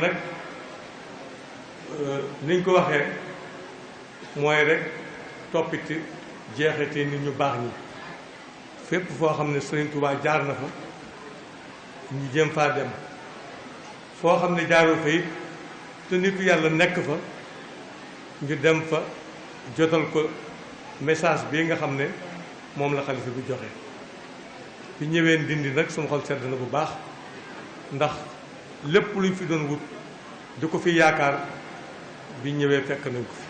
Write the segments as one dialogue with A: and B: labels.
A: nag niñ ko waxee mooy rek toppiti jeexite nit ñu baax ñi fépp foo xam ne Sëriñ Tuubaa jaar na fa ñu jëm faa dem foo xam ne jaaroo fa it te nitu yàlla nekk fa ñu dem fa jotal ko message bii nga xam ne moom la xalifa bi joxe bi ñëwee Ndindi nag sama xol sedd na bu baax ndax lépp luñ fi doon wut di ko fi yaakaar bi ñëwee fekk nañ ko fi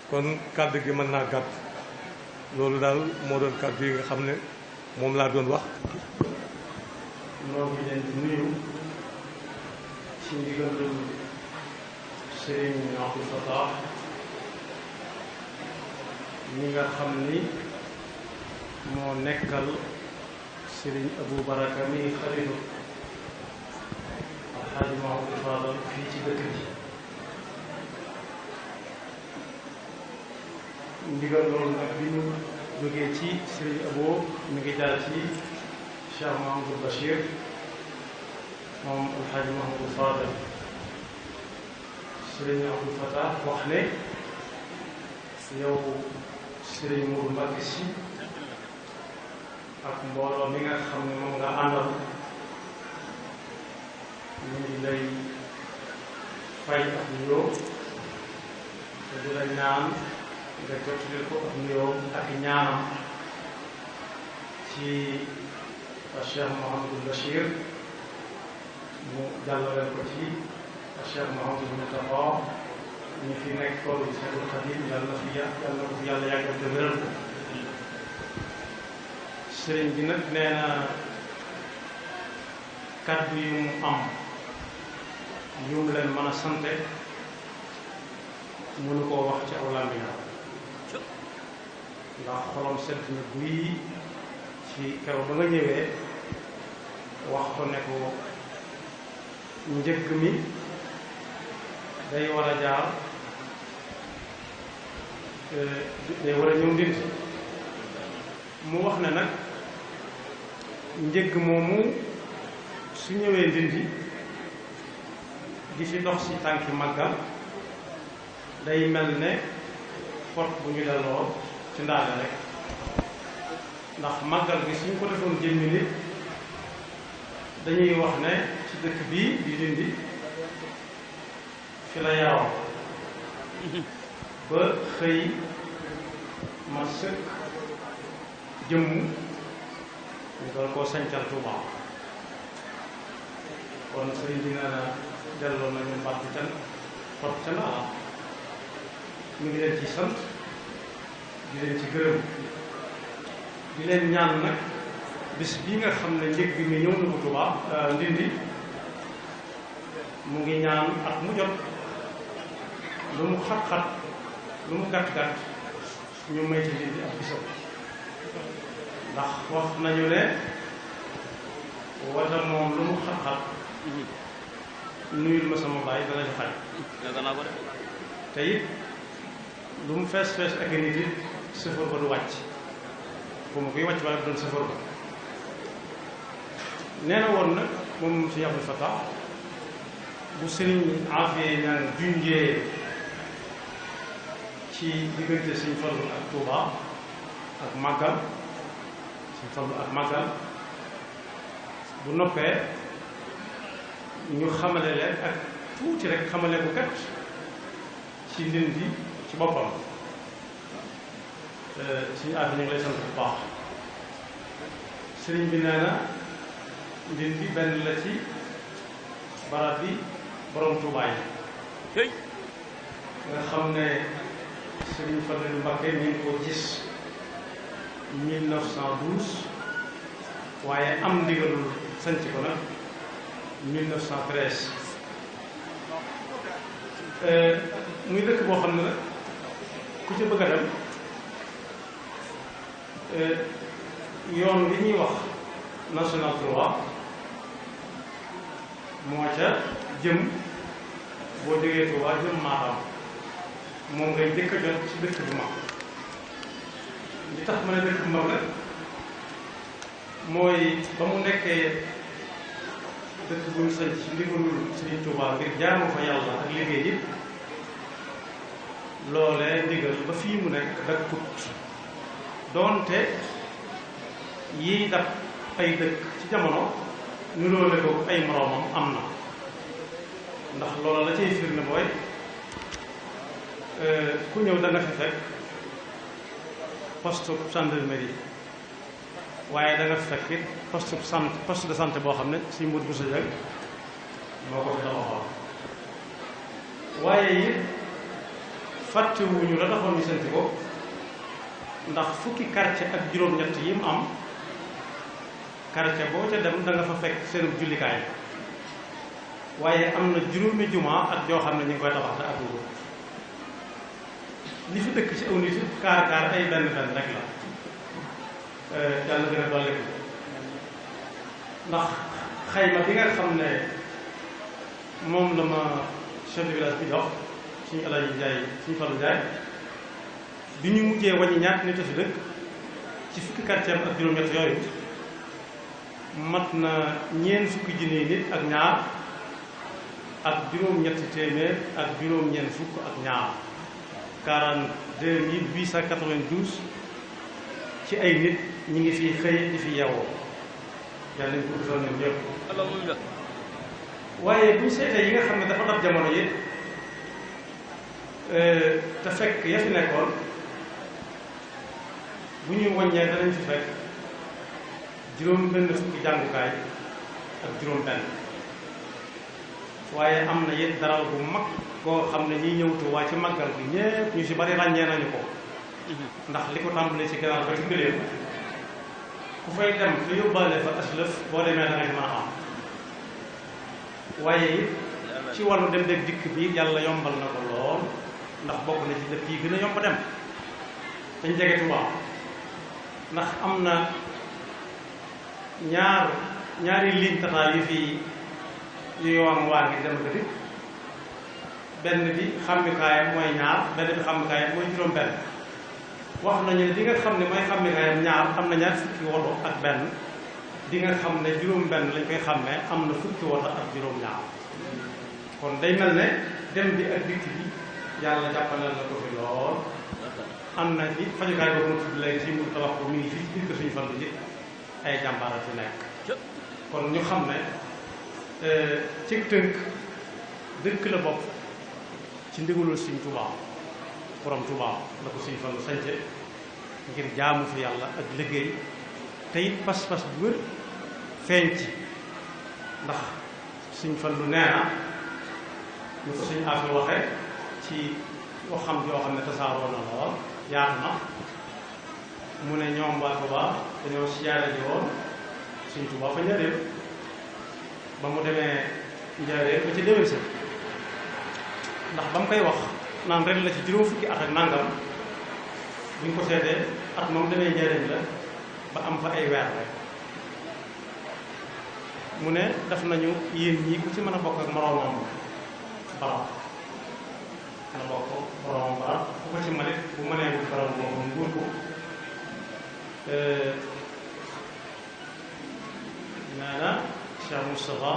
A: kon kàddu gi mën naa gàtt loolu daal moo doon kàddu yi nga xam ne moom laa doon wax.
B: noo ngi leen di nuyu ci ndigalu Serigne Abdou Fatah ñi nga xam ni moo nekkal Serigne Abou Baraka mi xalifa Alxaaji Mahamadou Fadal fii ci dëkk bi. ndigal loolu nag bi ñu jógee ci Serigne Abo mi ngi jaar ci Cheikh Mahamadou Bachir moom Alxaaji Mahamadou Fadal. Serigne Abdou Fatah wax ne yow Serigne Mourou Mbacké Sy ak mbooloo mi nga xam ne moom nga àndal ñu ngi lay fay ak nuyoo te di la ñaan nga jottali ko ak nuyoo ak ñaanam ci Cheikh Mouhamadou Bachir mu jàllale ko ci Cheikh Mouhamadou Moustapha ñu fi nekk toolu Cheikhul Khadim yàlla na ko fi yàlla yàggal te wéral ko. sëriñ bi nag nee na kàddu yu mu am yu mu leen mën a sante mënu koo wax ci aw làmmiñam ndax xolam sedd na buy ci keroog ba nga ñëwee wax ko ne ko njëgg mi day war a jaar day war a ñëw Ndindi mu wax ne nag njëgg moomu su ñëwee Ndindi di fi dox ci tànki màggal day mel ne pot bu ñu delloo ci ndaale rek ndax màggal bi suñ ko defoon jëmmi nit dañuy wax ne ci dëkk bii di Ndindi fi la yaroo ba xëy ma sëkk jëmm ñu doon koo sancal Tuubaa kon sëriñ bi nee na delloo nañu mbàtt can pot ca ndaala mu ngi leen ci sant di leen ci gërëm di leen ñaan nag bis bii nga xam ne njëg mi ñëw na ko Tuubaa Ndindi mu ngi ñaan at mu jot lu mu xat-xat lu mu gàtt-gàtt ñu may ci Ndindi ak bisam ndax wax nañu ne wata moom lu mu xat-xat nuyul ma sama baay dana ci xaj te it lu mu fees fees ak nit it sëfër ba du wàcc bu ma koy wàcc waaye bu doon sëfër ba nee na woon nag moom si Abdou Fatah bu sëriñ Afee ñaan junjee ci diggante Sëriñ Fallu ak Tuubaa ak màggal Sëriñ Fallu ak màggal bu noppee ñu xamale leen ak tuuti rek xamale bu kat ci Ndindi ci boppam suñu àdduna ñu ngi lay sant bu baax sëriñ bi nee na Ndindi benn la ci barab bi borom Tuubaa yi nga xam ne Sëriñ Fallu Mbacké ñu ngi ko gis 1912 waaye am ndigalul sanc ko nag 1913 muy dëkk boo xam ne nag ku ci bëgg a dem yoon li ñuy wax national 3 moo ca jëm boo jógee Tuubaa jëm Matam moom ngay jëkk a jot ci dëkk bu mag li tax ma ne dëkk bu mag nag mooy ba mu nekkee dëkk bu ñu sañ ci ndigalul Sëriñ Tuubaa ngir jaamu fa yàlla ak liggéey it loolee ndigal ba fii mu nekk dakkut doonte yiy dab ay dëkk ci jamono ñu loole ko ay moroomam am na ndax loola la cay firnde mooy ku ñëw da nga fi fekk poste gendarmerie waaye da nga fi fekk it poste de santé boo xam ne si mbir bu sa jag moo ko fi taxawal waaye it fàttewuñu la taxoon ñu santi ko ndax fukki quartier ak juróom-ñett yi mu am quartier boo ca dem da nga fa fekk seen jullikaay waaye am na juróomi juma ak joo xam ne ñu ngi koy tabax te àggul li fi dëkk ci aw nit kaar ay benn rek la yàlla gën a dolli ko ndax xayma bi nga xam ne moom la ma chef de village bi jox suñu Alaaji Njaay suñu Fallu Njaay bi ñu mujjee wàññi ñaata nit a fi dëkk ci fukki quartier ak juróom-ñett yooyu mat na ñeent fukki junni nit ak ñaar ak juróom-ñetti téeméer ak juróom-ñeent fukk ak ñaar 42 892 ci ay nit ñi ngi fi xëy di fi yeewoo yàlla nañ ko defal ñoom ñëpp alhamdulilah waaye buñ seetee yi nga xam ne dafa dab jamono yi te fekk ya fi nekkoon bu ñuy wàññee danañ fi fekk juróom benn fukki jàngukaay ak juróom benn waaye am na it daral bu mag koo xam ne ñiy ñëw Tuubaa ci màggal bi ñépp ñu si bari ràññee nañu ko ndax li ko tàmbalee ci gannaaw ba ci gëléem ku fay dem te yóbbaale fa aslëf boo demee da nga mën a am waaye it ci wàllu dem deg dikk bi yàlla yombal na ko lool ndax bokk na ci dëkk yi gën a yomb dem dañ jege Tuubaa ndax am na ñaari ligne tata yu fi yu yoon waa ngi dem ko dikk benn bi xàmmikaayam mooy ñaar benn bi xàmmikaayam mooy juróom benn wax nañu ne di nga xam ne mooy xàmmikaayam ñaar am na ñaar fukki woto ak benn di nga xam ne juróom benn lañ koy xàmmee am na fukki woto ak juróom ñaar kon day mel ne dem bi ak dikk bi yàlla jàppaleel na ko fi lool am na ci fajukaay boobu ma tudd léegi si mu tabax ko mi ngi fii ci biir kër suñu Fallu ji ay jàmbaara fi nekk kon ñu xam ne ci tënk dëkk la bopp ci ndigalul Sëriñ Tuubaa borom Tuubaa la ko Sëriñ Fallu sañce ngir jaamu fi yàlla ak liggéey te it pas-pas bu wér feeñ ci ndax Sëriñ Fallu nee na ñu ko suñu affaire waxe ci waxam yoo xam ne tasaaroo na lool yaatu na mu ne ñoom waa Tuubaa dañoo siyaare ji woon Sëriñ Tuubaa fa Njaaréem ba mu demee Njaaréem ba ci déwén sa ndax ba mu koy wax naan ren la ci juróom fukki at ak nangam buñ ko seetee at moom demee Njaaréem la ba am fa ay weer rek mu ne def nañu yéen ñii ku ci mën a bokk ak moroomam barab na bokk moroomam barab ku ko ci malit bu mënee wut barab boobu nguur ko nee na Cheikh Moustapha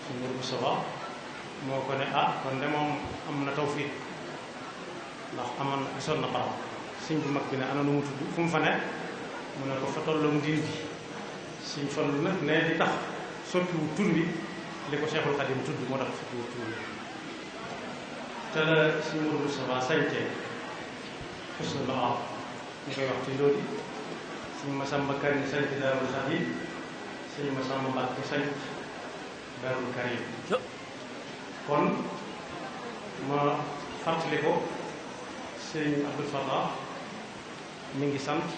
B: su nguur Moustapha moo ko ne kon de moom am na tawfiq ndax amoon gisoon na barab sëñ bu mag bi ne ana nu mu tudd fu mu fa ne mu ne ko fa tolloog Ndindi Sëñ Fallu nag ne di tax soppiwu tur bi li ko Cheikhul Khadim tudd moo tax soppiwu tur bi te la Sëñ Mourou Moustapha sañcee Husnul Maab ñu koy wax ci Ndodi Sëñ Masamba Kanni sañc Daarul Xadim Sëñ Masamba Mbàkke sañc Daarul Karim kon ma fàttali ko Sëñ Abdul Fattah mi ngi sant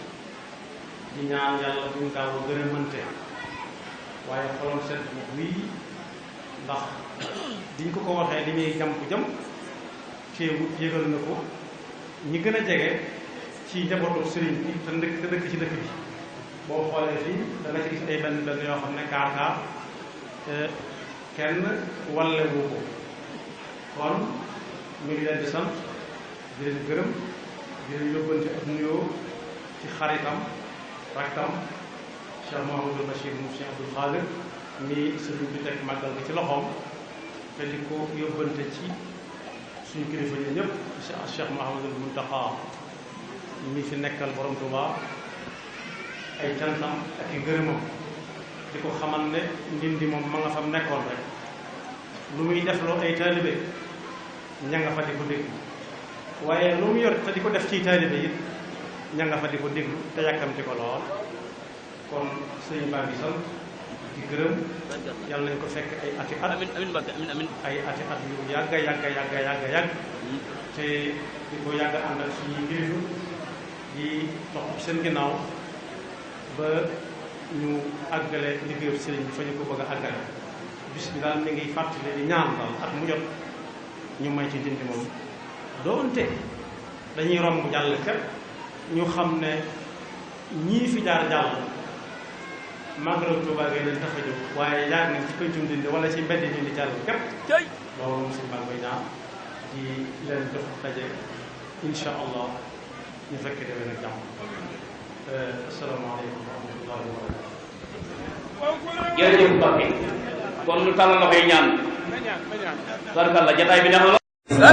B: di ñaan yàlla buñ gaaw a gën a mënte waaye xolam set bu wii ndax diñ ko waxee li ñuy jam ku jam teewut yëgal na ko ñi gën a jege ci njabootu sëriñ bi te dëkk ci dëkk bi boo xoolee fii da nga ci gis ay benn benn yoo xam ne kaar kenn wallewu ko kon mi ngi leen di sant di leen gërëm di leen yóbbante ak nuyoo ci xaritam rakkam Cheikh Mouhamadou Bachir mu Cheikh Abdoul Khadir mi sëriñ bi teg màggal gi ci loxoom te di ko yóbbante ci suñu kilifa yi ñëpp Cheikh Mouhamadul Mountakha mi fi nekkal borom Tuubaa ay cantam ak i ngërëmam di ko xamal ne Ndindi moom ma nga fam nekkoon rek lu muy def loo ay taalibe ña nga fa di ko déglu waaye lu mu yor te di ko def ci taalibe it ña nga fa di ko déglu te yàkkamti ko lool kon sëñ baa ngi sant di gërëm yàlla nañ ko fekk ay ati at ay ati at yu yàgga yàgg te di ko yàgg ànd ak suñuy kilifa di topp seen ginnaaw ba ñu àggale liggéeyu sëriñ bi fa ñu ko bëgg a àggale bis bi daal mi ngi fàttali di ñaan daal at mu jot ñu may ci Ndindi moom doonte dañuy romb jàll képp ñu xam ne ñii fi jaar jàll màggalu Tuubaa gi leen tax a jóg waaye jaar nañ ci pencum Ndindi wala ci mbedd Ndindi jàll képp loolu moom suñu baa koy ñaan di leen jox daje insha allah ñu fekk demee nag jàmm asalaamaaleykum wa rahmatullahi wa barakatuh.
C: jërëjëf Mbacke kon ñu tàllal loxo yi ñaan barkalla jataay bi neex na